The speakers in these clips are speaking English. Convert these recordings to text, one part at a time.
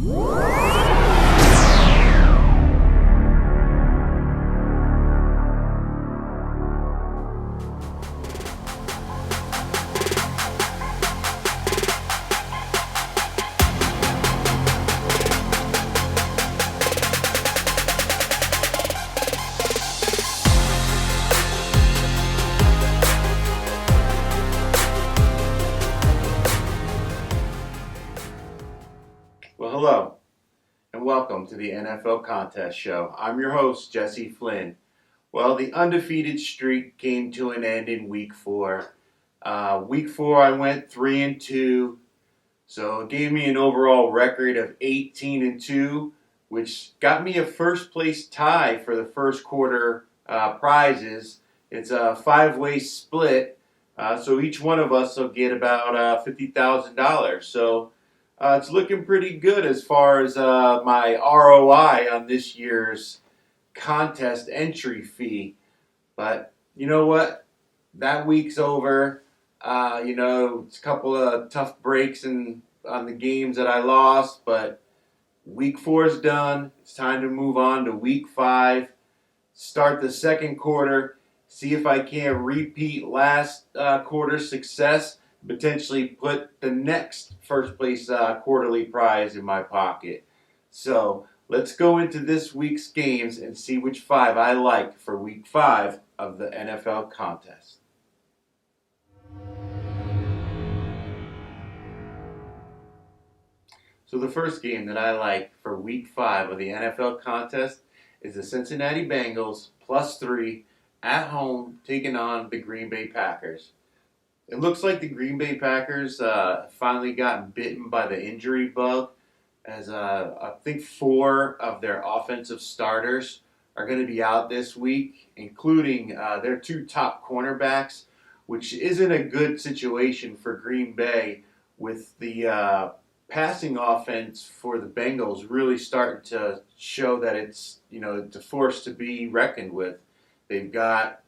Well, hello, and welcome to the NFL Contest Show. I'm your host, Jesse Flynn. Well, the undefeated streak came to an end in Week 4. Week 4, I went 3-2, so it gave me an overall record of 18-2, which got me a first-place tie for the first quarter prizes. It's a 5-way split, so each one of us will get about $50,000. So it's looking pretty good as far as my ROI on this year's contest entry fee. But you know what? That week's over. It's a couple of tough breaks on the games that I lost, but Week 4 is done. It's time to move on to Week 5. Start the second quarter. See if I can't repeat last quarter's success. Potentially put the next first place quarterly prize in my pocket. So let's go into this week's games and see which 5 I like for Week 5 of the NFL contest. So the first game that I like for Week 5 of the NFL contest is the Cincinnati Bengals +3 at home taking on the Green Bay Packers. It looks like the Green Bay Packers finally got bitten by the injury bug, as I think 4 of their offensive starters are going to be out this week, including their 2 top cornerbacks, which isn't a good situation for Green Bay, with the passing offense for the Bengals really starting to show that it's a force to be reckoned with. They've got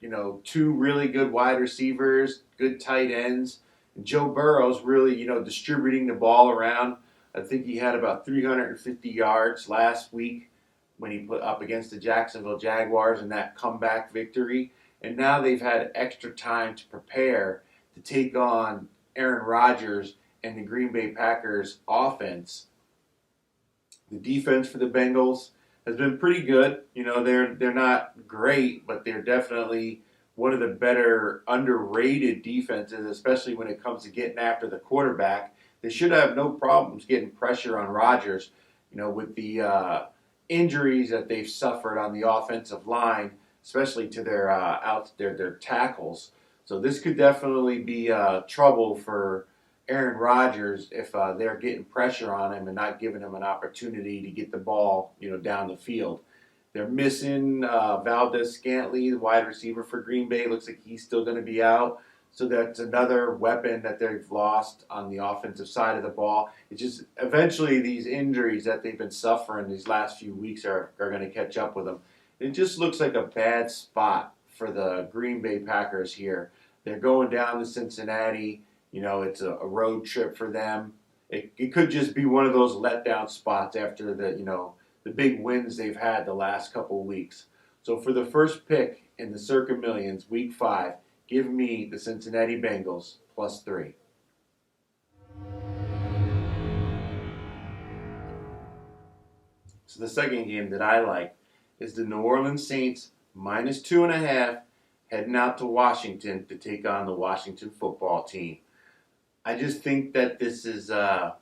2 really good wide receivers, good tight ends. And Joe Burrow's really, distributing the ball around. I think he had about 350 yards last week when he put up against the Jacksonville Jaguars in that comeback victory. And now they've had extra time to prepare to take on Aaron Rodgers and the Green Bay Packers offense. The defense for the Bengals has been pretty good. They're not great, but they're definitely one of the better underrated defenses, especially when it comes to getting after the quarterback. They should have no problems getting pressure on Rodgers, with the injuries that they've suffered on the offensive line, especially to their tackles. So this could definitely be trouble for Aaron Rodgers if they're getting pressure on him and not giving him an opportunity to get the ball, down the field. They're missing Valdez-Scantling, the wide receiver for Green Bay. Looks like he's still going to be out. So that's another weapon that they've lost on the offensive side of the ball. It's just eventually these injuries that they've been suffering these last few weeks are going to catch up with them. It just looks like a bad spot for the Green Bay Packers here. They're going down to Cincinnati. It's a road trip for them. It could just be one of those letdown spots after the big wins they've had the last couple of weeks. So for the first pick in the Circa Millions, Week 5, give me the Cincinnati Bengals +3. So the second game that I like is the New Orleans Saints -2.5 heading out to Washington to take on the Washington football team. I just think that this is a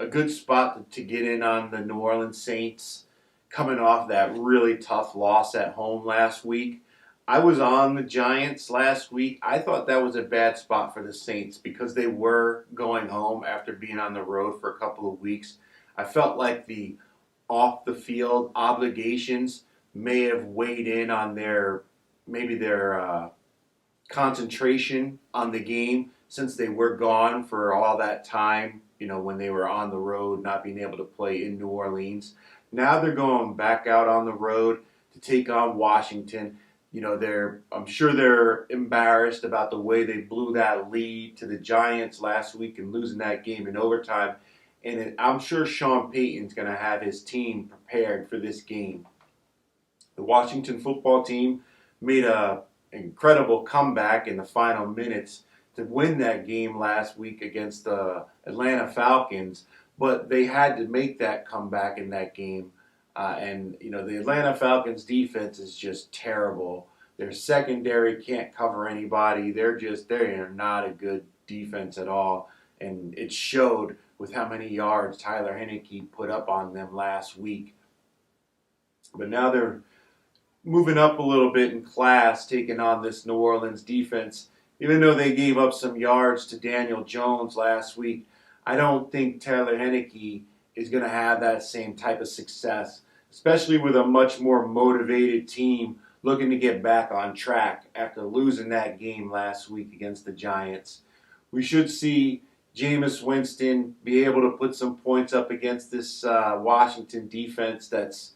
good spot to get in on the New Orleans Saints, coming off that really tough loss at home last week. I was on the Giants last week. I thought that was a bad spot for the Saints because they were going home after being on the road for a couple of weeks. I felt like the off-the-field obligations may have weighed in on their concentration on the game, since they were gone for all that time, when they were on the road, not being able to play in New Orleans. Now they're going back out on the road to take on Washington. I'm sure they're embarrassed about the way they blew that lead to the Giants last week and losing that game in overtime. and I'm sure Sean Payton's going to have his team prepared for this game. The Washington football team made an incredible comeback in the final minutes to win that game last week against the Atlanta Falcons, but they had to make that comeback in that game. And the Atlanta Falcons defense is just terrible. Their secondary can't cover anybody. They are not a good defense at all, and it showed with how many yards Tyler Heineke put up on them last week. But now they're moving up a little bit in class, taking on this New Orleans defense. Even though they gave up some yards to Daniel Jones last week, I don't think Tyler Heineke is going to have that same type of success, especially with a much more motivated team looking to get back on track after losing that game last week against the Giants. We should see Jameis Winston be able to put some points up against this Washington defense that's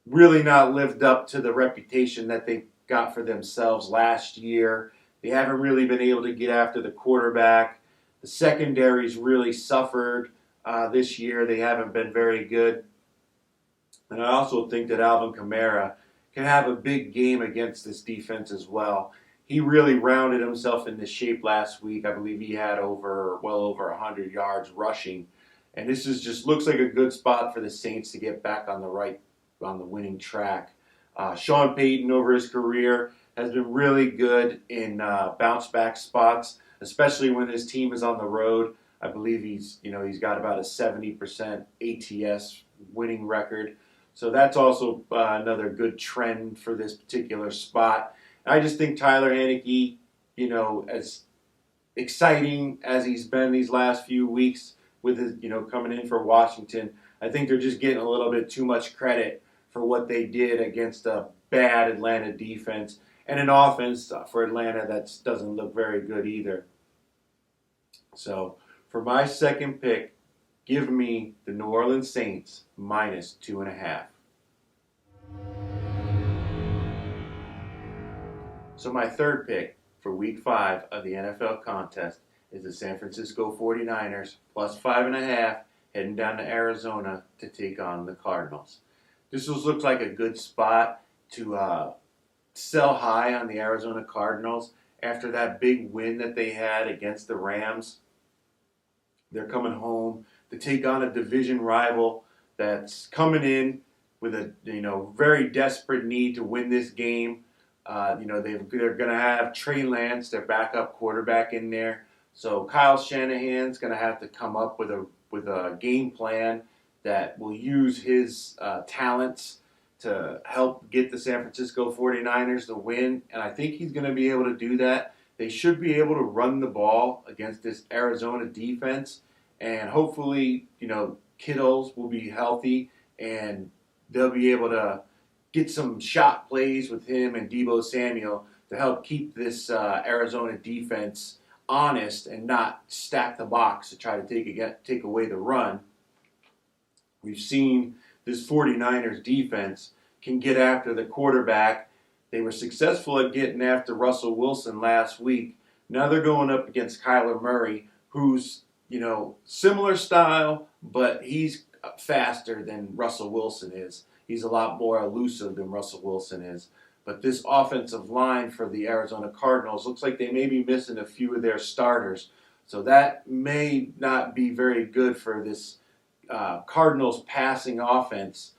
really not lived up to the reputation that they got for themselves last year. They haven't really been able to get after the quarterback. The secondary's really suffered this year. They haven't been very good. And I also think that Alvin Kamara can have a big game against this defense as well. He really rounded himself into shape last week. I believe he had well over 100 yards rushing. And this just looks like a good spot for the Saints to get back on the winning track. Sean Payton over his career has been really good in bounce back spots, especially when his team is on the road. I believe he's got about a 70% ATS winning record. So that's also another good trend for this particular spot. I just think Tyler Heineke, as exciting as he's been these last few weeks with his, coming in for Washington, I think they're just getting a little bit too much credit for what they did against a bad Atlanta defense and an offense for Atlanta that doesn't look very good either. So for my second pick, give me the New Orleans Saints minus 2.5. So my third pick for Week 5 of the NFL contest is the San Francisco 49ers plus 5.5 heading down to Arizona to take on the Cardinals. This looks like a good spot to sell high on the Arizona Cardinals after that big win that they had against the Rams. They're coming home to take on a division rival that's coming in with a very desperate need to win this game. They're going to have Trey Lance, their backup quarterback, in there. So Kyle Shanahan's going to have to come up with a game plan that will use his talents to help get the San Francisco 49ers the win. And I think he's going to be able to do that. They should be able to run the ball against this Arizona defense. And hopefully, Kittles will be healthy and they'll be able to get some shot plays with him and Deebo Samuel to help keep this Arizona defense honest and not stack the box to try to take away the run. We've seen this 49ers defense can get after the quarterback. They were successful at getting after Russell Wilson last week. Now they're going up against Kyler Murray, who's, similar style, but he's faster than Russell Wilson is. He's a lot more elusive than Russell Wilson is. But this offensive line for the Arizona Cardinals looks like they may be missing a few of their starters. So that may not be very good for this Cardinals passing offense.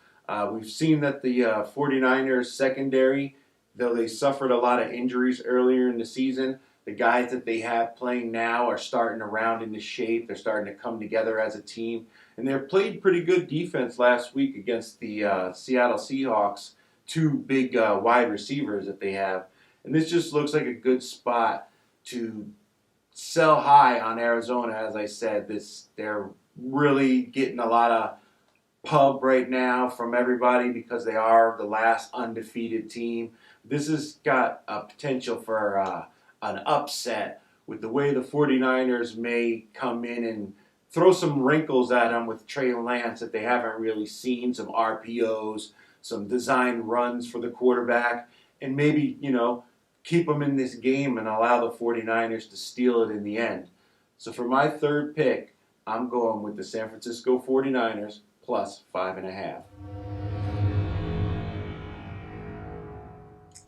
We've seen that the 49ers secondary, though they suffered a lot of injuries earlier in the season, the guys that they have playing now are starting to round into shape. They're starting to come together as a team. And they played pretty good defense last week against the Seattle Seahawks, two big wide receivers that they have. And this just looks like a good spot to sell high on Arizona. As I said, they're really getting a lot of pub right now from everybody because they are the last undefeated team. This has got a potential for an upset with the way the 49ers may come in and throw some wrinkles at them with Trey Lance that they haven't really seen, some RPOs, some design runs for the quarterback, and maybe, keep them in this game and allow the 49ers to steal it in the end. So for my third pick, I'm going with the San Francisco 49ers plus 5.5.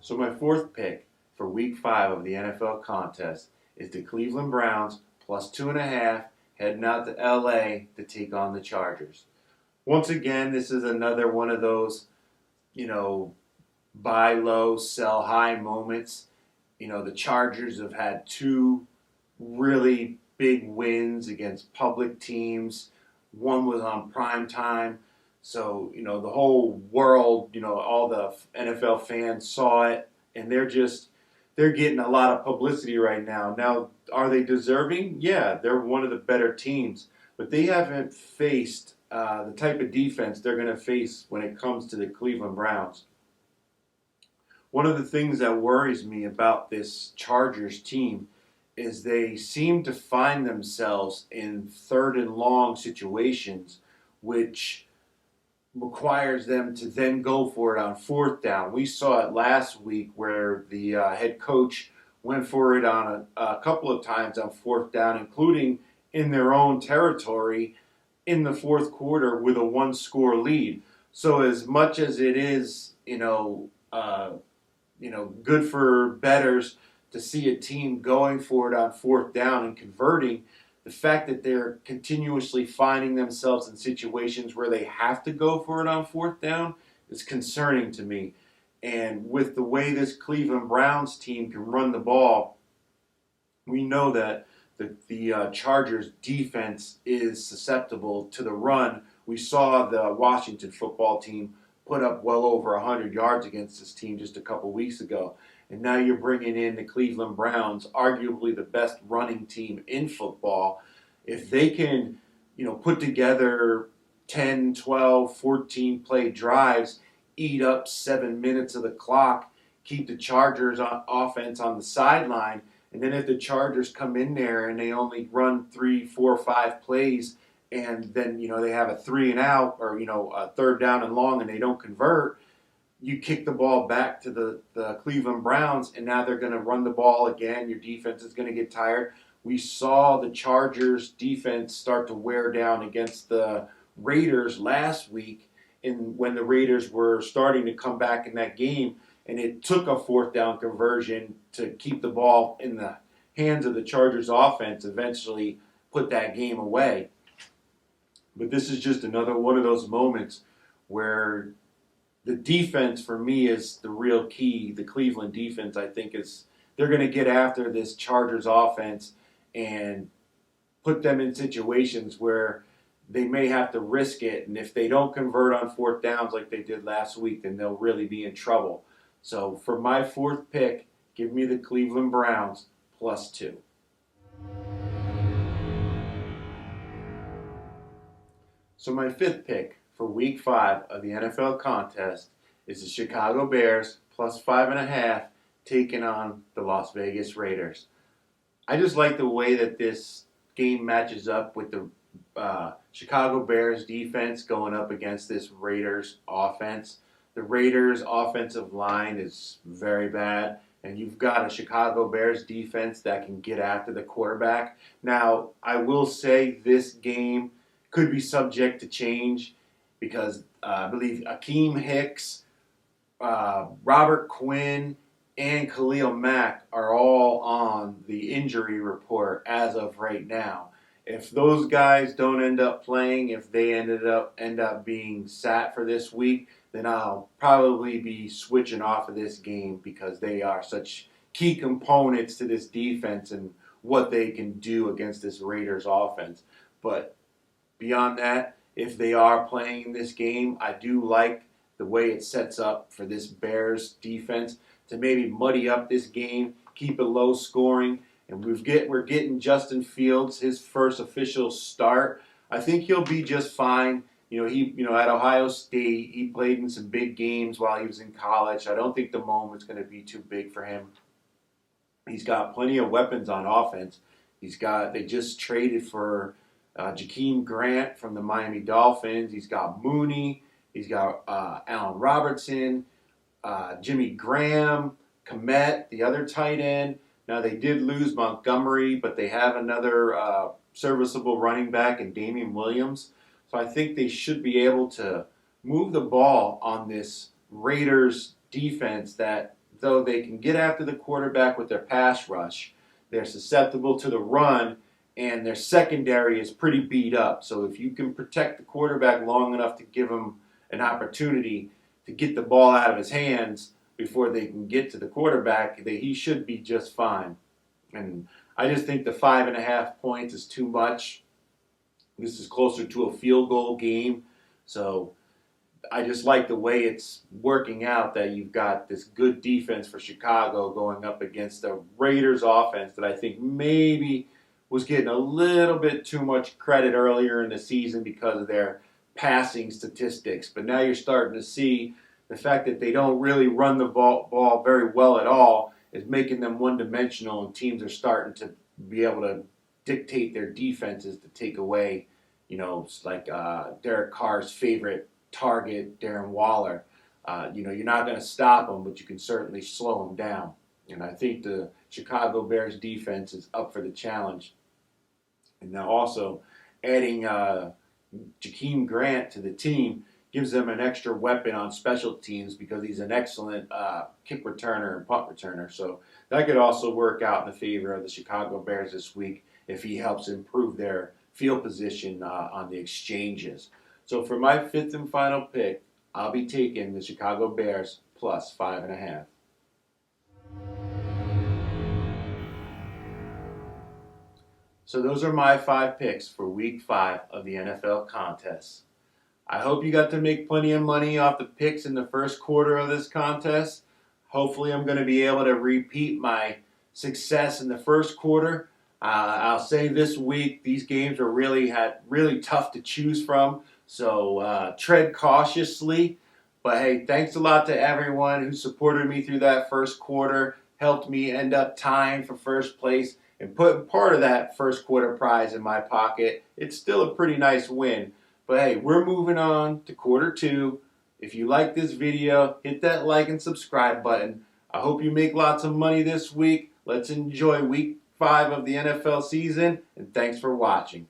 So my fourth pick for week 5 of the NFL contest is the Cleveland Browns plus 2.5 heading out to LA to take on the Chargers. Once again, this is another one of those, buy low, sell high moments. The Chargers have had 2 really big wins against public teams. One was on prime time. So, the whole world, all the NFL fans saw it, and they're getting a lot of publicity right now. Now, are they deserving? Yeah, they're one of the better teams, but they haven't faced the type of defense they're going to face when it comes to the Cleveland Browns. One of the things that worries me about this Chargers team is they seem to find themselves in 3rd and long situations, which requires them to then go for it on 4th down. We saw it last week where the head coach went for it on a couple of times on 4th down, including in their own territory in the 4th quarter with a 1-score lead. So as much as it is, good for bettors to see a team going for it on 4th down and converting, the fact that they're continuously finding themselves in situations where they have to go for it on 4th down is concerning to me. And with the way this Cleveland Browns team can run the ball, we know that the Chargers defense is susceptible to the run. We saw the Washington football team put up well over 100 yards against this team just a couple weeks ago. And now you're bringing in the Cleveland Browns, arguably the best running team in football. If they can, put together 10, 12, 14 play drives, eat up 7 minutes of the clock, keep the Chargers offense on the sideline, and then if the Chargers come in there and they only run 3, 4, 5 plays, and then, they have a 3 and out or, a 3rd down and long and they don't convert, you kick the ball back to the Cleveland Browns, and now they're going to run the ball again. Your defense is going to get tired. We saw the Chargers defense start to wear down against the Raiders last week, and when the Raiders were starting to come back in that game, and it took a 4th down conversion to keep the ball in the hands of the Chargers offense, eventually put that game away. But this is just another one of those moments where the defense for me is the real key. The Cleveland defense, I think, they're going to get after this Chargers offense and put them in situations where they may have to risk it. And if they don't convert on 4th downs like they did last week, then they'll really be in trouble. So for my 4th pick, give me the Cleveland Browns plus 2. So my 5th pick for week 5 of the NFL contest is the Chicago Bears plus 5.5 taking on the Las Vegas Raiders. I just like the way that this game matches up with the Chicago Bears defense going up against this Raiders offense. The Raiders offensive line is very bad, and you've got a Chicago Bears defense that can get after the quarterback. Now, I will say this game could be subject to change because I believe Akeem Hicks, Robert Quinn, and Khalil Mack are all on the injury report as of right now. If those guys don't end up playing, if they end up being sat for this week, then I'll probably be switching off of this game because they are such key components to this defense and what they can do against this Raiders offense. But beyond that, if they are playing in this game, I do like the way it sets up for this Bears defense to maybe muddy up this game, keep it low scoring, and we're getting Justin Fields his first official start. I think he'll be just fine. He at Ohio State, he played in some big games while he was in college. I don't think the moment's going to be too big for him. He's got plenty of weapons on offense. They just traded for Jakeem Grant from the Miami Dolphins. He's got Mooney. He's got Allen Robertson, Jimmy Graham, Komet, the other tight end. Now, they did lose Montgomery, but they have another serviceable running back in Damian Williams. So I think they should be able to move the ball on this Raiders defense that, though they can get after the quarterback with their pass rush, they're susceptible to the run, and their secondary is pretty beat up. So if you can protect the quarterback long enough to give him an opportunity to get the ball out of his hands before they can get to the quarterback, he should be just fine. And I just think the 5.5 points is too much. This is closer to a field goal game. So I just like the way it's working out, that you've got this good defense for Chicago going up against the Raiders offense that I think maybe was getting a little bit too much credit earlier in the season because of their passing statistics. But now you're starting to see the fact that they don't really run the ball very well at all is making them one-dimensional, and teams are starting to be able to dictate their defenses to take away, like Derek Carr's favorite target, Darren Waller. You're not going to stop him, but you can certainly slow him down. And I think the Chicago Bears defense is up for the challenge. And now also adding Jakeem Grant to the team gives them an extra weapon on special teams because he's an excellent kick returner and punt returner. So that could also work out in the favor of the Chicago Bears this week if he helps improve their field position on the exchanges. So for my fifth and final pick, I'll be taking the Chicago Bears plus 5.5. So those are my 5 picks for Week 5 of the NFL contest. I hope you got to make plenty of money off the picks in the first quarter of this contest. Hopefully I'm going to be able to repeat my success in the first quarter. I'll say this week these games were really tough to choose from, so tread cautiously. But hey, thanks a lot to everyone who supported me through that first quarter, helped me end up tying for first place, and putting part of that first quarter prize in my pocket. It's still a pretty nice win. But hey, we're moving on to quarter 2. If you like this video, hit that like and subscribe button. I hope you make lots of money this week. Let's enjoy Week 5 of the NFL season, and thanks for watching.